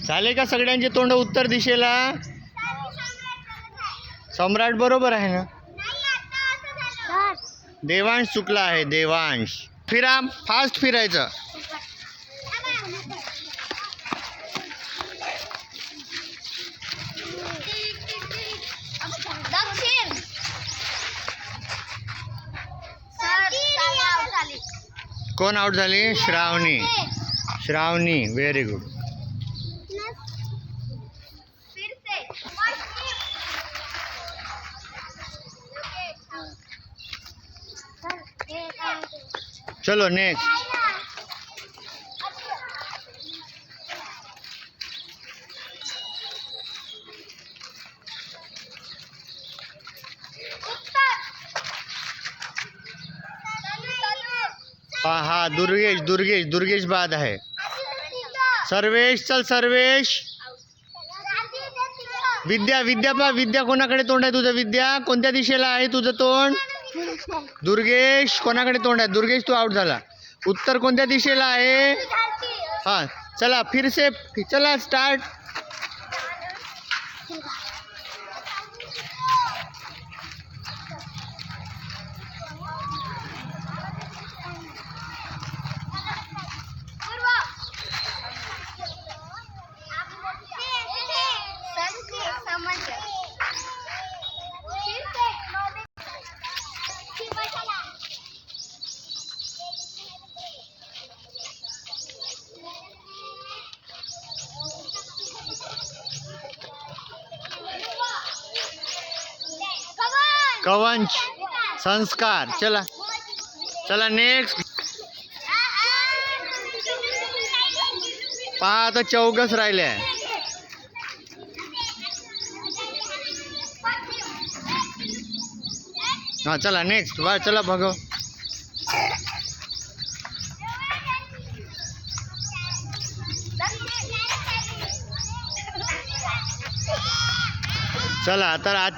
झाले का सगळ्यांचे तोंड उत्तर दिशेला? सम्राट बरोबर आहे ना? देवांश चुकला आहे. देवांश. फिरा, फास्ट फिरायचं. कोण आउट झाली? श्रावणी. श्रावणी, व्हेरी गुड. चलो नेक्स्ट. हा दुर्गेश. दुर्गेश. दुर्गेश बाद आहे. सर्वेश. चल सर्वेश. विद्या. विद्या पा. विद्या कोणाकडे तोंड आहे तुझं? विद्या कोणत्या दिशेला आहे तुझं तोंड? दुर्गेश कोणाकडे तोंड आहे? दुर्गेश तू आउट झाला. उत्तर कोणत्या दिशेला आहे? हा चला फिर से. चला स्टार्ट. कवंच. संस्कार. चला चला नेक्स्ट. पहा आता चौगस राहिले आहे. हा चला नेक्स्ट. वा चला बघ. चला तर आज